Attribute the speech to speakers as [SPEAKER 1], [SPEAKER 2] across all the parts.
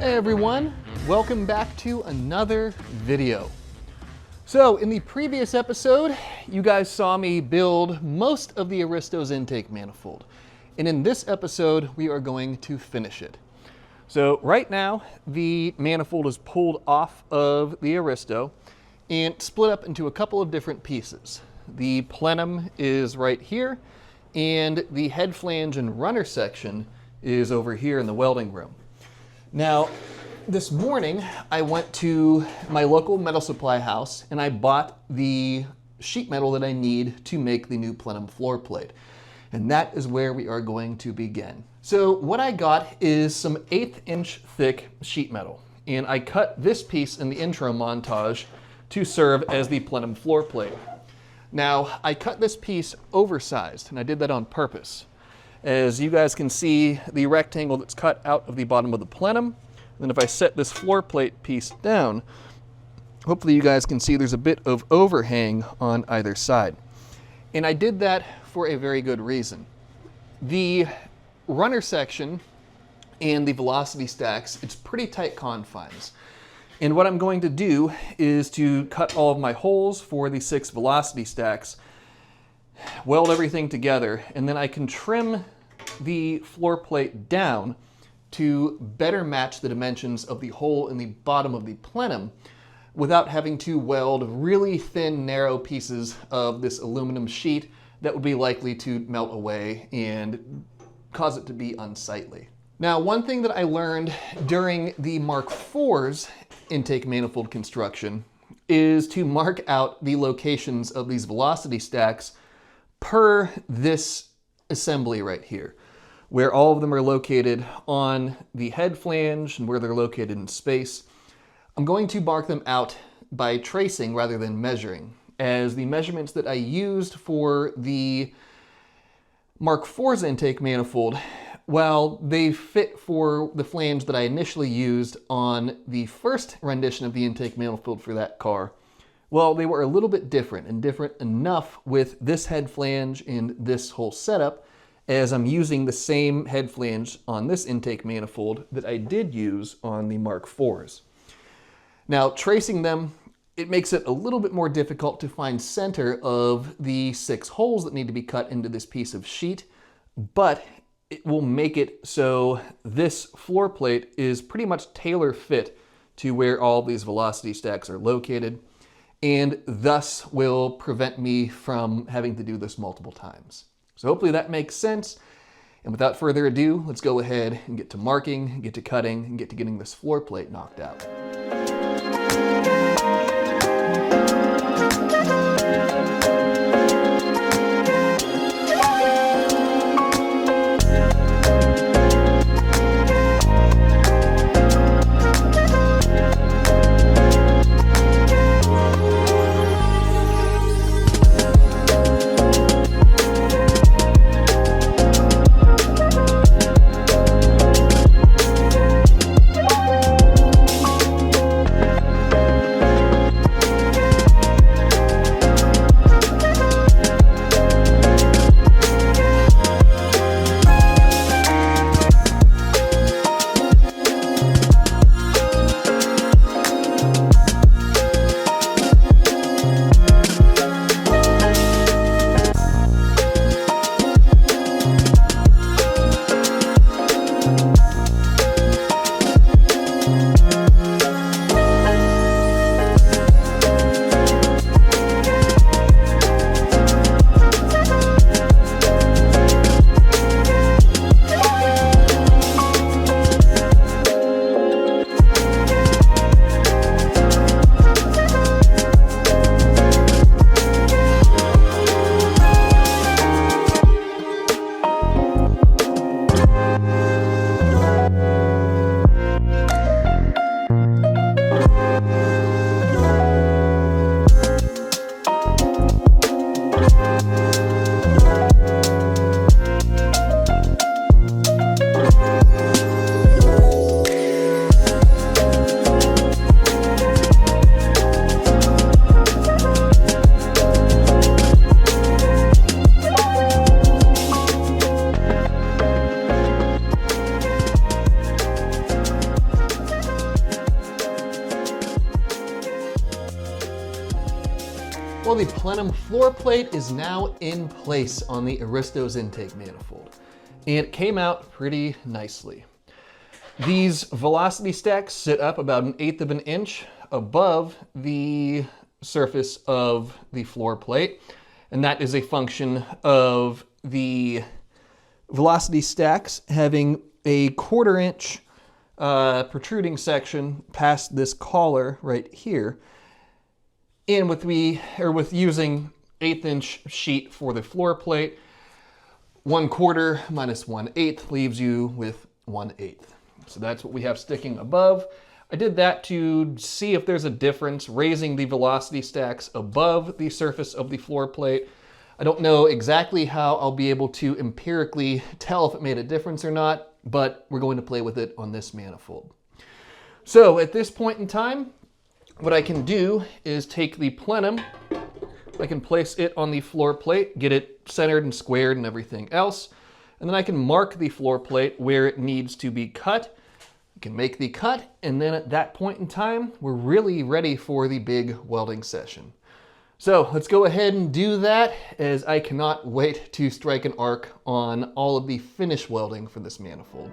[SPEAKER 1] Hey everyone, welcome back to another video. So in the previous episode, you guys saw me build most of the Aristo's intake manifold. And in this episode, we are going to finish it. So right now, the manifold is pulled off of the Aristo and split up into a couple of different pieces. The plenum is right here, and the head flange and runner section is over here in the welding room. Now, this morning, I went to my local metal supply house and I bought the sheet metal that I need to make the new plenum floor plate. And that is where we are going to begin. So what I got is some 1/8 inch thick sheet metal. And I cut this piece in the intro montage to serve as the plenum floor plate. Now, I cut this piece oversized, and I did that on purpose. As you guys can see, the rectangle that's cut out of the bottom of the plenum. Then if I set this floor plate piece down, hopefully you guys can see there's a bit of overhang on either side. And I did that for a very good reason. The runner section and the velocity stacks, it's pretty tight confines. And what I'm going to do is to cut all of my holes for the 6 velocity stacks, weld everything together, and then I can trim the floor plate down to better match the dimensions of the hole in the bottom of the plenum without having to weld really thin, narrow pieces of this aluminum sheet that would be likely to melt away and cause it to be unsightly. Now, one thing that I learned during the Mark IV's intake manifold construction is to mark out the locations of these velocity stacks per this assembly right here, where all of them are located on the head flange and where they're located in space. I'm going to mark them out by tracing rather than measuring, as the measurements that I used for the Mark IV's intake manifold, while they fit for the flange that I initially used on the first rendition of the intake manifold for that car, well, they were a little bit different, and different enough with this head flange and this whole setup, as I'm using the same head flange on this intake manifold that I did use on the Mark IV's. Now, tracing them, it makes it a little bit more difficult to find center of the 6 holes that need to be cut into this piece of sheet, but it will make it so this floor plate is pretty much tailor fit to where all these velocity stacks are located, and thus will prevent me from having to do this multiple times. So hopefully that makes sense. And without further ado, let's go ahead and get to marking, get to cutting, and get to getting this floor plate knocked out. plenum floor plate is now in place on the Aristo's intake manifold, and it came out pretty nicely. These velocity stacks sit up about 1/8 of an inch above the surface of the floor plate, and that is a function of the velocity stacks having a 1/4 inch protruding section past this collar right here. And with using 1/8 inch sheet for the floor plate, 1/4 minus 1/8 leaves you with 1/8. So that's what we have sticking above. I did that to see if there's a difference raising the velocity stacks above the surface of the floor plate. I don't know exactly how I'll be able to empirically tell if it made a difference or not, but we're going to play with it on this manifold. So at this point in time, what I can do is take the plenum, I can place it on the floor plate, get it centered and squared and everything else, and then I can mark the floor plate where it needs to be cut. I can make the cut, and then at that point in time, we're really ready for the big welding session. So let's go ahead and do that, as I cannot wait to strike an arc on all of the finish welding for this manifold.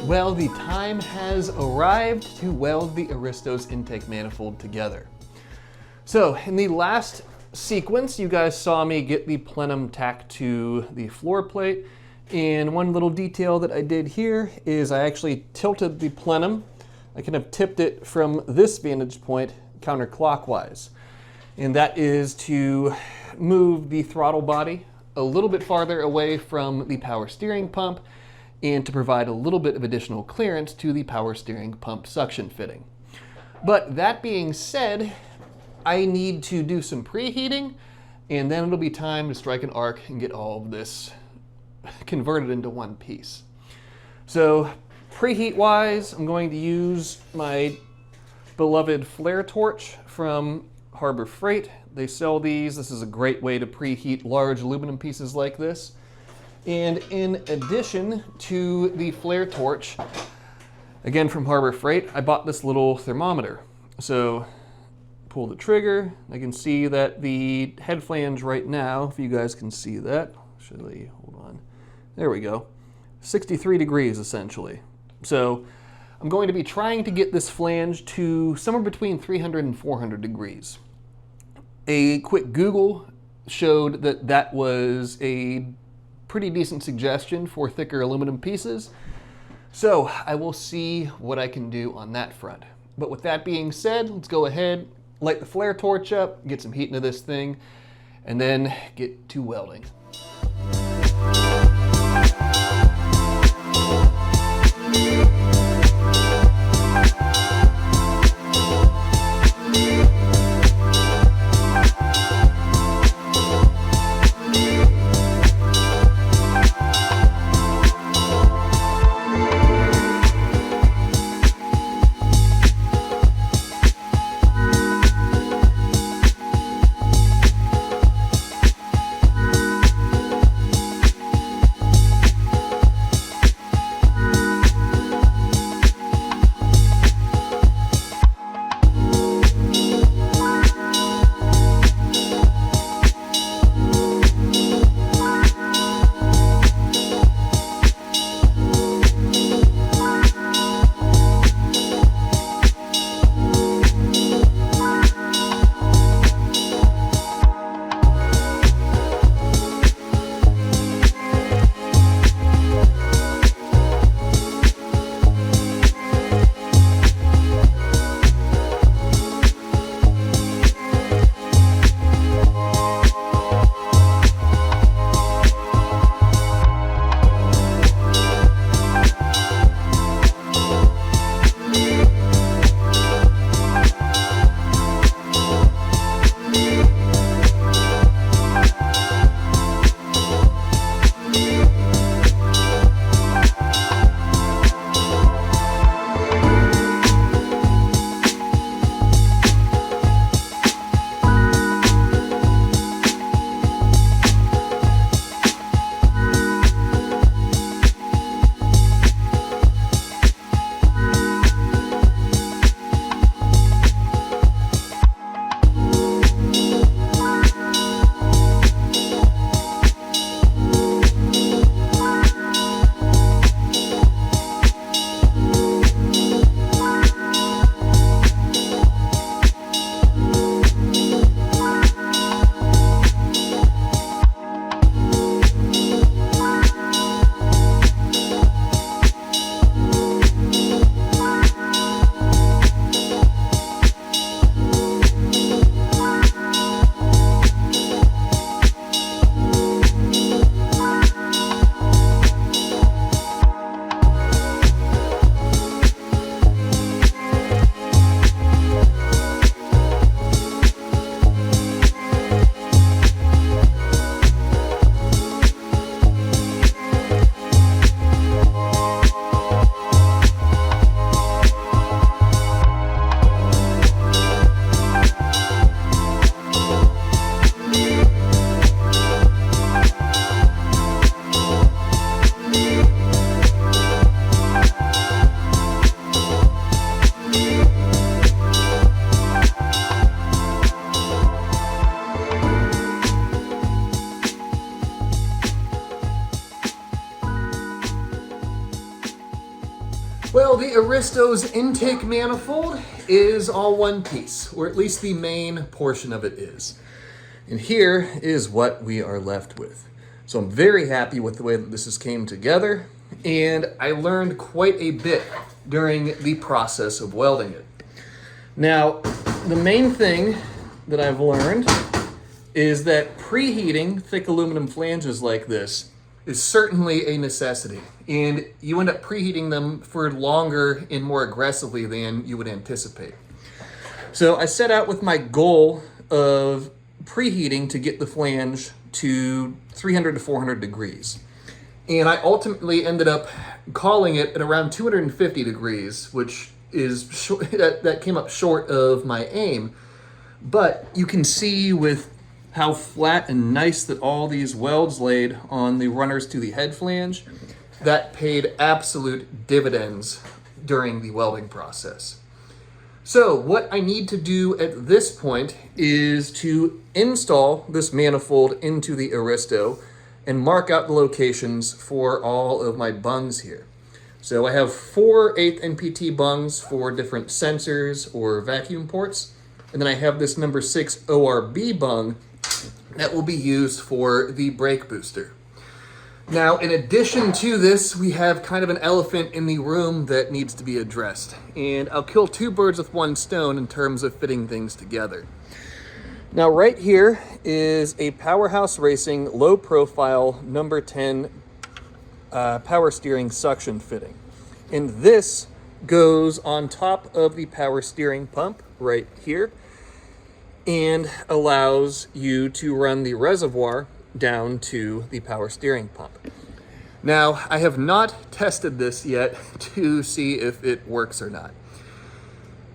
[SPEAKER 1] Well, the time has arrived to weld the Aristo's intake manifold together. So in the last sequence, you guys saw me get the plenum tacked to the floor plate. And one little detail that I did here is I actually tilted the plenum. I kind of tipped it from this vantage point counterclockwise. And that is to move the throttle body a little bit farther away from the power steering pump and to provide a little bit of additional clearance to the power steering pump suction fitting. But that being said, I need to do some preheating, and then it'll be time to strike an arc and get all of this converted into one piece. So preheat wise, I'm going to use my beloved flare torch from Harbor Freight. They sell these. This is a great way to preheat large aluminum pieces like this. And in addition to the flare torch, again from Harbor Freight, I bought this little thermometer. So pull the trigger, I can see that the head flange right now, if you guys can see that, actually, hold on, there we go, 63 degrees essentially. So I'm going to be trying to get this flange to somewhere between 300 and 400 degrees. A quick Google showed that that was a pretty decent suggestion for thicker aluminum pieces. So I will see what I can do on that front. But with that being said, let's go ahead, light the flare torch up, get some heat into this thing, and then get to welding. Well, the Aristo's intake manifold is all one piece, or at least the main portion of it is. And here is what we are left with. So I'm very happy with the way that this has came together, and I learned quite a bit during the process of welding it. Now, the main thing that I've learned is that preheating thick aluminum flanges like this is certainly a necessity, and you end up preheating them for longer and more aggressively than you would anticipate. So I set out with my goal of preheating to get the flange to 300 to 400 degrees. And I ultimately ended up calling it at around 250 degrees, which is that came up short of my aim. But you can see with how flat and nice that all these welds laid on the runners to the head flange, that paid absolute dividends during the welding process. So what I need to do at this point is to install this manifold into the Aristo and mark out the locations for all of my bungs here. So I have 4 8th NPT bungs for different sensors or vacuum ports, and then I have this number 6 ORB bung that will be used for the brake booster. Now, in addition to this, we have kind of an elephant in the room that needs to be addressed. And I'll kill 2 birds with 1 stone in terms of fitting things together. Now, right here is a Powerhouse Racing low profile number 10 power steering suction fitting. And this goes on top of the power steering pump right here and allows you to run the reservoir down to the power steering pump. Now, I have not tested this yet to see if it works or not.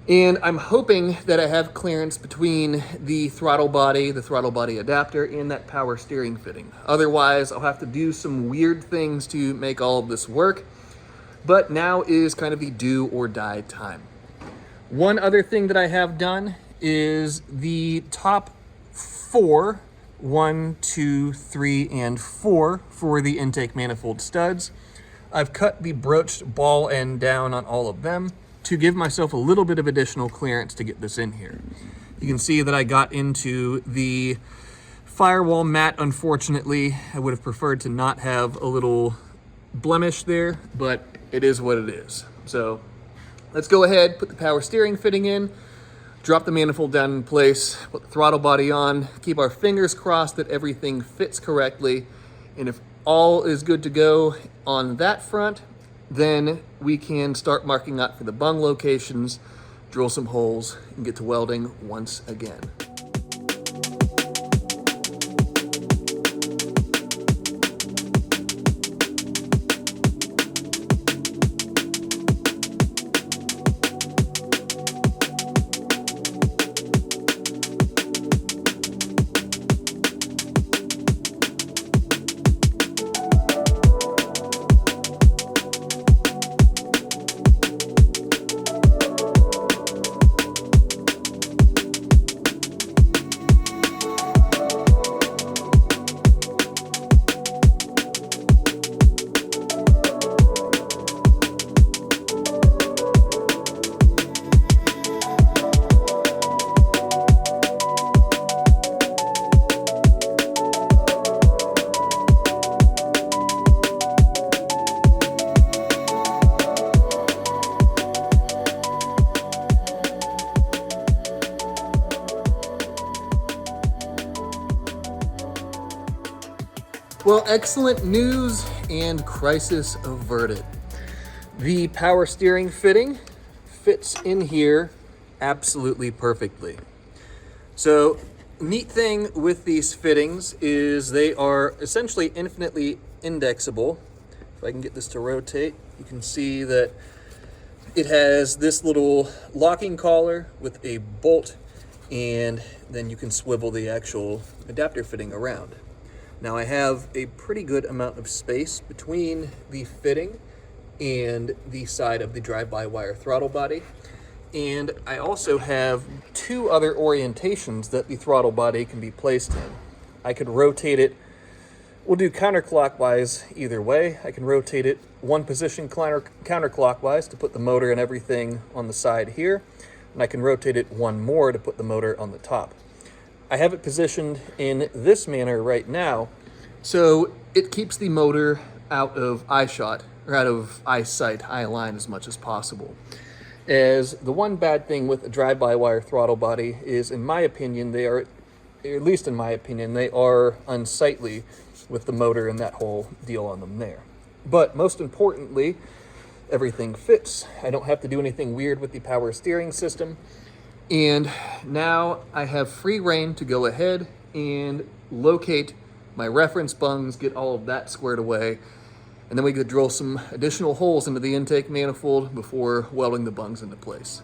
[SPEAKER 1] And I'm hoping that I have clearance between the throttle body adapter, and that power steering fitting. Otherwise, I'll have to do some weird things to make all of this work. But now is kind of the do or die time. One other thing that I have done is the top 4, 1, 2, 3, and 4 for the intake manifold studs. I've cut the broached ball end down on all of them to give myself a little bit of additional clearance to get this in here. You can see that I got into the firewall mat. Unfortunately, I would have preferred to not have a little blemish there, but it is what it is. So let's go ahead, put the power steering fitting in, drop the manifold down in place, put the throttle body on, keep our fingers crossed that everything fits correctly, and if all is good to go on that front, then we can start marking out for the bung locations, drill some holes, and get to welding once again. Well, excellent news and crisis averted. The power steering fitting fits in here absolutely perfectly. So, neat thing with these fittings is they are essentially infinitely indexable. If I can get this to rotate, you can see that it has this little locking collar with a bolt, and then you can swivel the actual adapter fitting around. Now I have a pretty good amount of space between the fitting and the side of the drive-by-wire throttle body. And I also have 2 other orientations that the throttle body can be placed in. I could rotate it We'll do counterclockwise either way. I can rotate it one position counterclockwise to put the motor and everything on the side here, and I can rotate it one more to put the motor on the top. I have it positioned in this manner right now, so it keeps the motor out of eyeshot, or out of eyesight, eye line as much as possible. As the one bad thing with a drive-by-wire throttle body is, in my opinion, they are, at least in my opinion, they are unsightly with the motor and that whole deal on them there. But most importantly, everything fits. I don't have to do anything weird with the power steering system. And now I have free rein to go ahead and locate my reference bungs, get all of that squared away, and then we could drill some additional holes into the intake manifold before welding the bungs into place.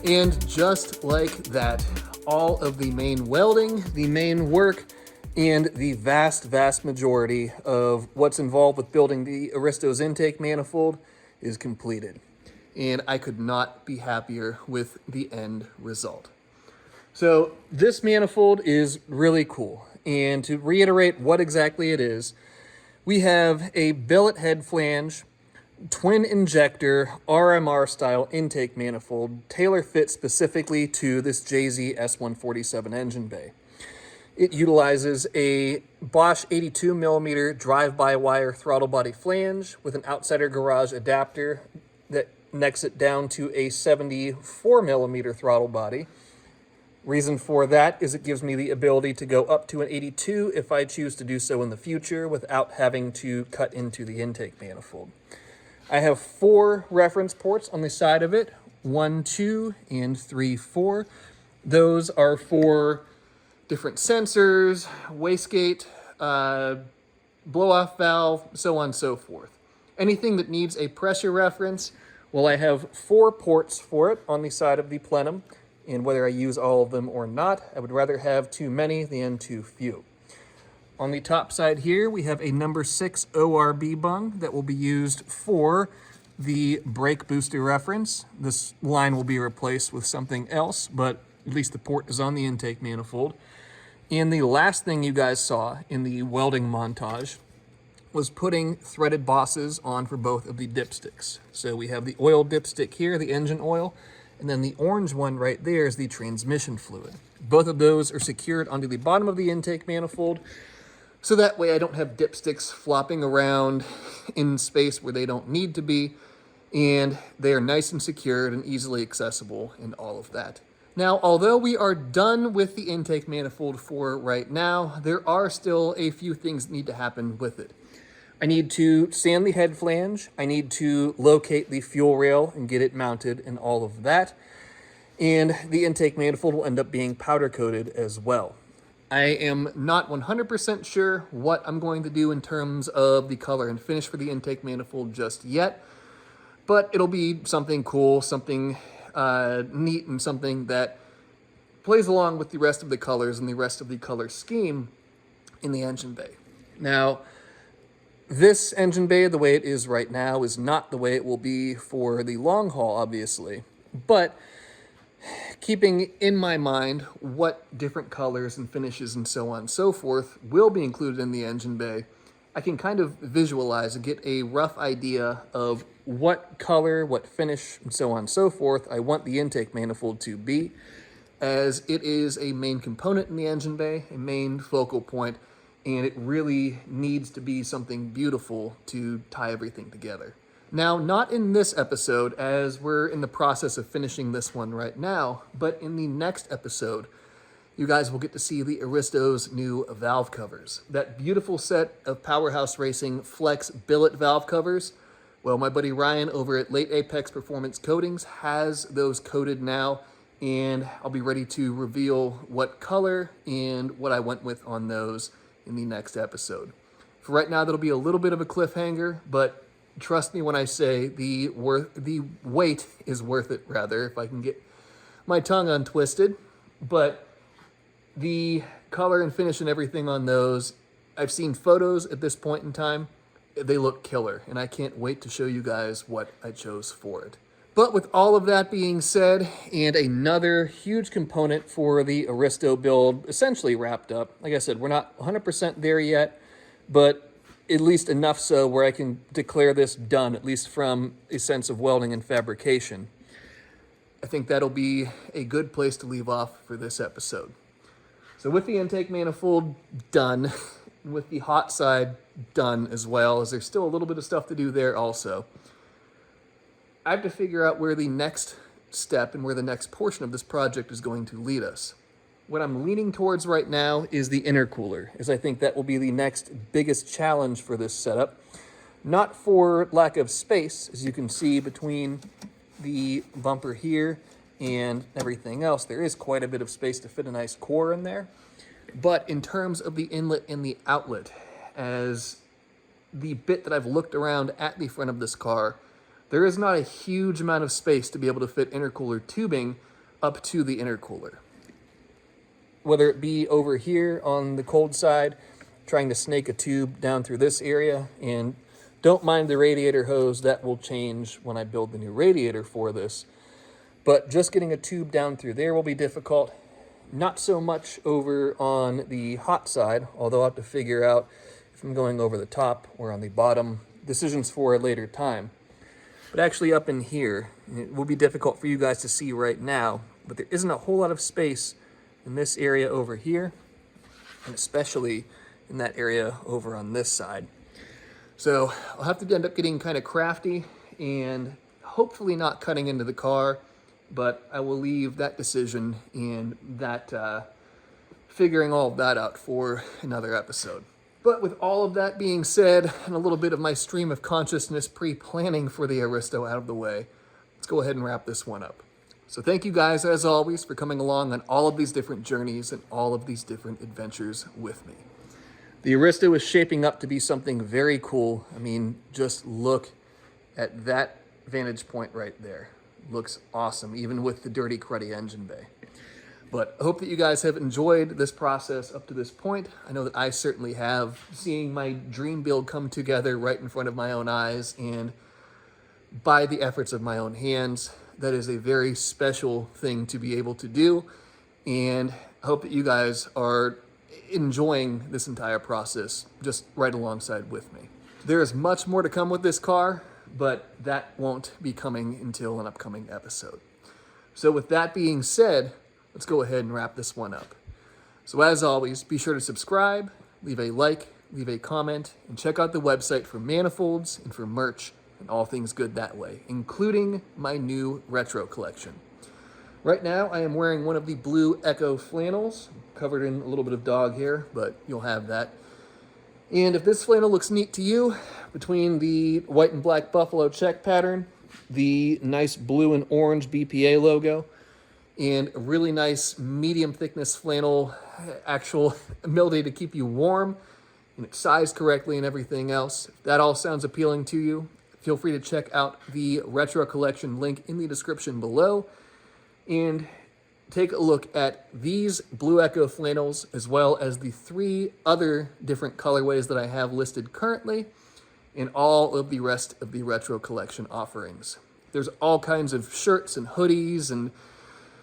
[SPEAKER 1] And just like that, all of the main welding, the main work, and the vast majority of what's involved with building the Aristo's intake manifold is completed. And I could not be happier with the end result. So this manifold is really cool. And to reiterate what exactly it is, we have a billet head flange, twin injector, RMR style intake manifold, tailor fit specifically to this JZS147 engine bay. It utilizes a Bosch 82mm drive-by-wire throttle body flange with an outsider garage adapter that necks it down to a 74mm throttle body. Reason for that is it gives me the ability to go up to an 82 if I choose to do so in the future without having to cut into the intake manifold. I have 4 reference ports on the side of it, 1, 2, and 3, 4. Those are for different sensors, wastegate, blow-off valve, so on and so forth. Anything that needs a pressure reference, well, I have 4 ports for it on the side of the plenum. And whether I use all of them or not, I would rather have too many than too few. On the top side here, we have a number 6 ORB bung that will be used for the brake booster reference. This line will be replaced with something else, but at least the port is on the intake manifold. And the last thing you guys saw in the welding montage was putting threaded bosses on for both of the dipsticks. So we have the oil dipstick here, the engine oil, and then the orange one right there is the transmission fluid. Both of those are secured onto the bottom of the intake manifold, so that way I don't have dipsticks flopping around in space where they don't need to be, and they are nice and secured and easily accessible and all of that. Now, although we are done with the intake manifold for right now, there are still a few things that need to happen with it. I need to sand the head flange, I need to locate the fuel rail and get it mounted and all of that, and the intake manifold will end up being powder coated as well. I am not 100% sure what I'm going to do in terms of the color and finish for the intake manifold just yet, but it'll be something cool, something neat, and something that plays along with the rest of the colors and the rest of the color scheme in the engine bay. Now, this engine bay, the way it is right now, is not the way it will be for the long haul, obviously. But keeping in my mind what different colors and finishes and so on and so forth will be included in the engine bay, I can kind of visualize and get a rough idea of what color, what finish, and so on and so forth I want the intake manifold to be, as it is a main component in the engine bay, a main focal point, and it really needs to be something beautiful to tie everything together. Now, not in this episode, as we're in the process of finishing this one right now, but in the next episode, you guys will get to see the Aristo's new valve covers. That beautiful set of Powerhouse Racing Flex billet valve covers. Well, my buddy Ryan over at Late Apex Performance Coatings has those coated now, and I'll be ready to reveal what color and what I went with on those in the next episode. For right now, that'll be a little bit of a cliffhanger, but trust me when I say the wait is worth it, rather, if I can get my tongue untwisted. But the color and finish and everything on those, I've seen photos at this point in time. They look killer, and I can't wait to show you guys what I chose for it. But with all of that being said, and another huge component for the Aristo build essentially wrapped up, like I said, we're not 100% there yet, but at least enough so where I can declare this done, at least from a sense of welding and fabrication. I think that'll be a good place to leave off for this episode. So with the intake manifold done, with the hot side done as well, as there's still a little bit of stuff to do there also, I have to figure out where the next step and where the next portion of this project is going to lead us. What I'm leaning towards right now is the intercooler, as I think that will be the next biggest challenge for this setup. Not for lack of space, as you can see between the bumper here and everything else, there is quite a bit of space to fit a nice core in there. But in terms of the inlet and the outlet, as the bit that I've looked around at the front of this car, there is not a huge amount of space to be able to fit intercooler tubing up to the intercooler. Whether it be over here on the cold side, trying to snake a tube down through this area, and don't mind the radiator hose, that will change when I build the new radiator for this. But just getting a tube down through there will be difficult. Not so much over on the hot side, although I'll have to figure out if I'm going over the top or on the bottom. Decisions for a later time. But actually up in here, it will be difficult for you guys to see right now, but there isn't a whole lot of space in this area over here, and especially in that area over on this side. So I'll have to end up getting kind of crafty and hopefully not cutting into the car, but I will leave that decision and that figuring all of that out for another episode. But with all of that being said, and a little bit of my stream of consciousness pre-planning for the Aristo out of the way, let's go ahead and wrap this one up. So thank you guys, as always, for coming along on all of these different journeys and all of these different adventures with me. The Aristo is shaping up to be something very cool. I mean, just look at that vantage point right there. Looks awesome, even with the dirty, cruddy engine bay. But I hope that you guys have enjoyed this process up to this point. I know that I certainly have, seeing my dream build come together right in front of my own eyes and by the efforts of my own hands. That is a very special thing to be able to do, and I hope that you guys are enjoying this entire process just right alongside with me. There is much more to come with this car, but that won't be coming until an upcoming episode. So with that being said, let's go ahead and wrap this one up. So as always, be sure to subscribe, leave a like, leave a comment, and check out the website for manifolds and for merch and all things good that way, including my new retro collection. Right now, I am wearing one of the blue Echo flannels, covered in a little bit of dog hair, but you'll have that. And if this flannel looks neat to you, between the white and black buffalo check pattern, the nice blue and orange BPA logo, and a really nice medium thickness flannel, actual ability to keep you warm, and it's sized correctly and everything else, if that all sounds appealing to you, feel free to check out the retro collection link in the description below and take a look at these blue Echo flannels as well as the 3 other different colorways that I have listed currently and all of the rest of the retro collection offerings. There's all kinds of shirts and hoodies and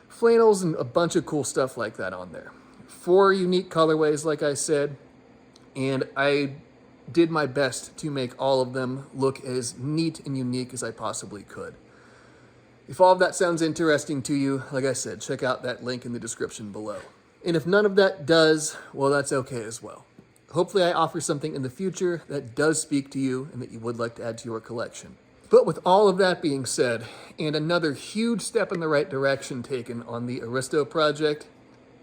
[SPEAKER 1] flannels and a bunch of cool stuff like that on there. 4 unique colorways, like I said, and I did my best to make all of them look as neat and unique as I possibly could. If all of that sounds interesting to you, like I said, check out that link in the description below. And if none of that does, well, that's okay as well. Hopefully I offer something in the future that does speak to you and that you would like to add to your collection. But with all of that being said, and another huge step in the right direction taken on the Aristo project,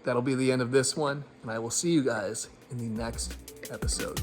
[SPEAKER 1] that'll be the end of this one, and I will see you guys in the next episode.